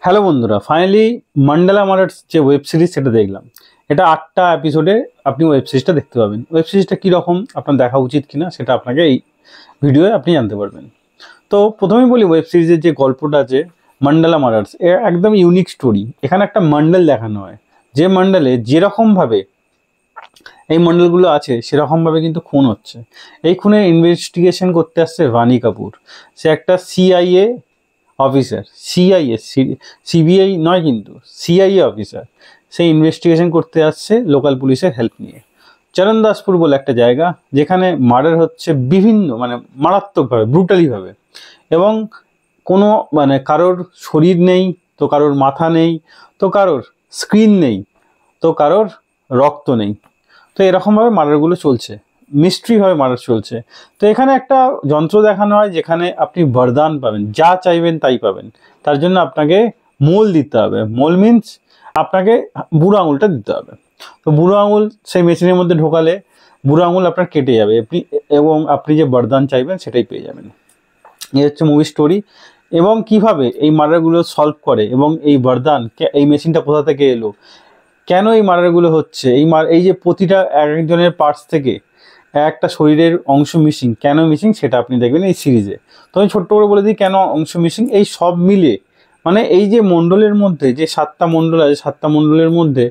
Hello বন্ধুরা, finally mandala murders যে web series সেটা দেখলাম। এটা 8টা এপিসোডে আপনি ওয়েব সিরিজটা দেখতে পাবেন। ওয়েব সিরিজটা কীরকম, আপনার দেখা উচিত কিনা সেটা আপনাকে এই ভিডিওয়ে আপনি জানতে পারবেন। তো প্রথমেই বলি, ওয়েব সিরিজের যে গল্পটা আছে মান্ডালা মার্ডার্স, এ একদম ইউনিক স্টোরি। এখানে একটা মন্ডল দেখানো হয়, যে মন্ডলে যেরকমভাবে এই মন্ডলগুলো আছে সেরকমভাবে কিন্তু খুন হচ্ছে। এই খুনের ইনভেস্টিগেশন করতে আসছে রানী কাপুর। সে একটা সিআইএ অফিসার, সিআইএ সিবিআই নয় কিন্তু সিআইএ অফিসার। সে ইনভেস্টিগেশন করতে আসছে লোকাল পুলিশের হেল্প নিয়ে। চরণদাসপুর বলে একটা জায়গা, যেখানে মার্ডার হচ্ছে বিভিন্ন মারাত্মকভাবে, ব্রুটালিভাবে। এবং কোনো কারোর শরীর নেই, তো কারোর মাথা নেই, তো কারোর স্ক্রিন নেই, তো কারোর রক্ত নেই। তো এরকমভাবে মার্ডারগুলো চলছে, মিস্ট্রিভাবে মার্ডার চলছে। তো এখানে একটা যন্ত্র দেখানো হয় যেখানে আপনি বরদান পাবেন, যা চাইবেন তাই পাবেন। তার জন্য আপনাকে মোল দিতে হবে। মোল মিন্স আপনাকে বুড়ো আঙুলটা দিতে হবে। তো বুড়ো আঙুল সেই মেশিনের মধ্যে ঢোকালে বুড়ো আঙুল আপনার কেটে যাবে, এবং আপনি যে বরদান চাইবেন সেটাই পেয়ে যাবেন। এই হচ্ছে মুভি স্টোরি। এবং কিভাবে এই মার্ডারগুলো সলভ করে, এবং এই বরদান, এই মেশিনটা কোথা থেকে এলো, কেন এই মার্ডারগুলো হচ্ছে, এই যে প্রতিটা একজনের পার্টস থেকে একটা শরীরের অংশ মিসিং, কেন মিসিং সেটা আপনি দেখবেন এই সিরিজে। তো আমি ছোট্ট করে বলে দিই কেন অংশ মিসিং। এই সব মিলে এই যে মণ্ডলের মধ্যে যে 7টা মণ্ডল আছে, 7টা মণ্ডলের মধ্যে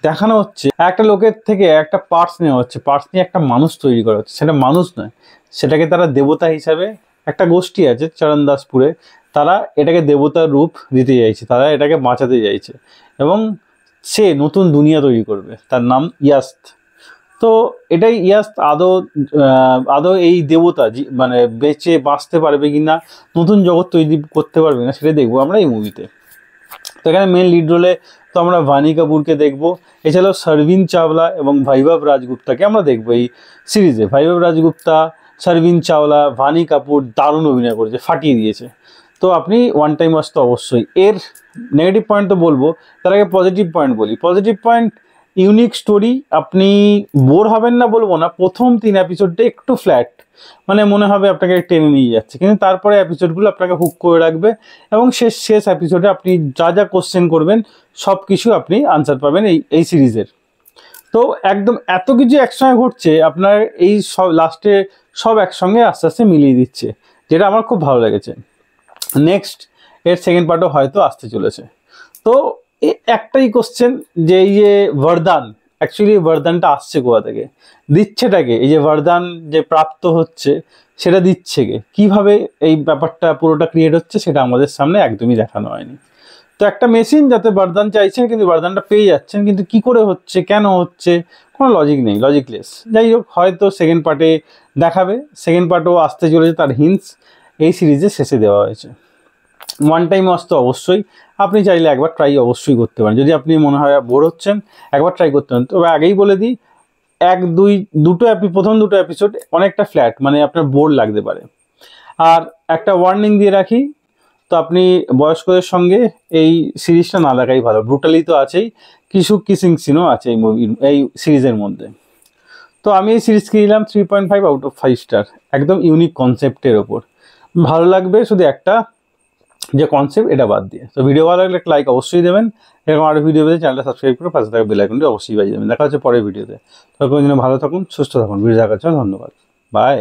দেখানো হচ্ছে একটা লোকের থেকে একটা পার্টস নেওয়া হচ্ছে, পার্টস নিয়ে একটা মানুষ তৈরি করা হচ্ছে। সেটা মানুষ নয়, সেটাকে তারা দেবতা হিসাবে, একটা গোষ্ঠী আছে চরণদাসপুরে, তারা এটাকে দেবতার রূপ দিতে চাইছে, তারা এটাকে বাঁচাতে চাইছে। এবং সে নতুন দুনিয়া তৈরি করবে, তার নাম ইয়াস্ত। তো এটাই ইয়াস্ত আদৌ এই দেবতা বেঁচে বাঁচতে পারবে কি না, নতুন জগৎ তৈরি করতে পারবে না, সেটা দেখবো আমরা এই মুভিতে। তো এখানে মেন লিড রোলে তো আমরা ভানি কাপুরকে দেখবো। এছাড়াও শারভিন চাওলা এবং ভাইভাব রাজগুপ্তাকে আমরা দেখবো এই সিরিজে। ভাইভাব রাজগুপ্তা, শারভিন চাওলা, ভানি কাপুর দারুণ অভিনয় করেছে, ফাটিয়ে দিয়েছে। তো আপনি ওয়ান টাইম ওয়াচ তো অবশ্যই। এর নেগেটিভ পয়েন্ট তো বলবো, তার আগে পজিটিভ পয়েন্ট বলি। পজিটিভ পয়েন্ট, ইউনিক স্টোরি, আপনি বোর হবেন না বলবো না। প্রথম 3 এপিসোডটা একটু ফ্ল্যাট, মনে হবে আপনাকে টেনে নিয়ে যাচ্ছে, কিন্তু তারপরে এপিসোডগুলো আপনাকে হুক করে রাখবে। এবং শেষ এপিসোডে আপনি যা যা কোশ্চেন করবেন সব কিছু আপনি আনসার পাবেন এই সিরিজের। তো একদম এত কিছু একসঙ্গে ঘটছে, আপনার এই সব লাস্টে সব একসঙ্গে আস্তে আস্তে মিলিয়ে দিচ্ছে, যেটা আমার খুব ভালো লেগেছে। নেক্সট এর সেকেন্ড পার্টও হয়তো আসতে চলেছে। তো একটাই কোশ্চেন, যে এই যে বরদান, অ্যাকচুয়ালি বরদানটা আসছে কোথা থেকে, দিচ্ছেটাকে, এই যে বরদান যে প্রাপ্ত হচ্ছে সেটা দিচ্ছে কে, কীভাবে এই ব্যাপারটা পুরোটা ক্রিয়েট হচ্ছে, সেটা আমাদের সামনে একদমই দেখানো হয়নি। তো একটা মেশিন যাতে বরদান চাইছেন, কিন্তু বরদানটা পেয়ে যাচ্ছেন, কিন্তু কি করে হচ্ছে, কেন হচ্ছে, কোনো লজিক নেই, লজিকলেস। যাই হোক, হয়তো সেকেন্ড পার্টে দেখাবে। সেকেন্ড পার্টও আসতে চলেছে, তার হিন্টস এই সিরিজের শেষে দেওয়া হয়েছে। ওয়ান টাইম ওয়াচ তো অবশ্যই, আপনি চাইলে একবার ট্রাই অবশ্যই করতে পারেন। যদি আপনি মনে হয় বোর হচ্ছেন, একবার ট্রাই করতে পারেন। তবে আগেই বলে দিই, প্রথম দুটো এপিসোড অনেকটা ফ্ল্যাট, আপনার বোর লাগতে পারে। আর একটা ওয়ার্নিং দিয়ে রাখি, তো আপনি বয়স্কদের সঙ্গে এই সিরিজটা না দেখাই ভালো। ব্রুটালি তো আছেই, কিছু কিসিং সিনও আছে এই সিরিজের মধ্যে। তো আমি এই সিরিজকে দিলাম 3.5 আউট অফ 5 স্টার। একদম ইউনিক কনসেপ্টের ওপর ভালো লাগবে, শুধু একটা যে কনসেপ্ট, এটা বাদ দিয়ে। তো ভিডিও ভালো লাগলে একটা লাইক অবশ্যই দেবেন। এরকম আরও ভিডিও পেতে চ্যানেলটা সাবস্ক্রাইব করে পাশে থাকা বেল আইকনটি অবশ্যই বাজিয়ে দেবেন। দেখা হচ্ছে পরের ভিডিওতে। ততক্ষণ জন্য ভালো থাকুন, সুস্থ থাকুন। ভিডিও দেখার জন্য ধন্যবাদ। বাই।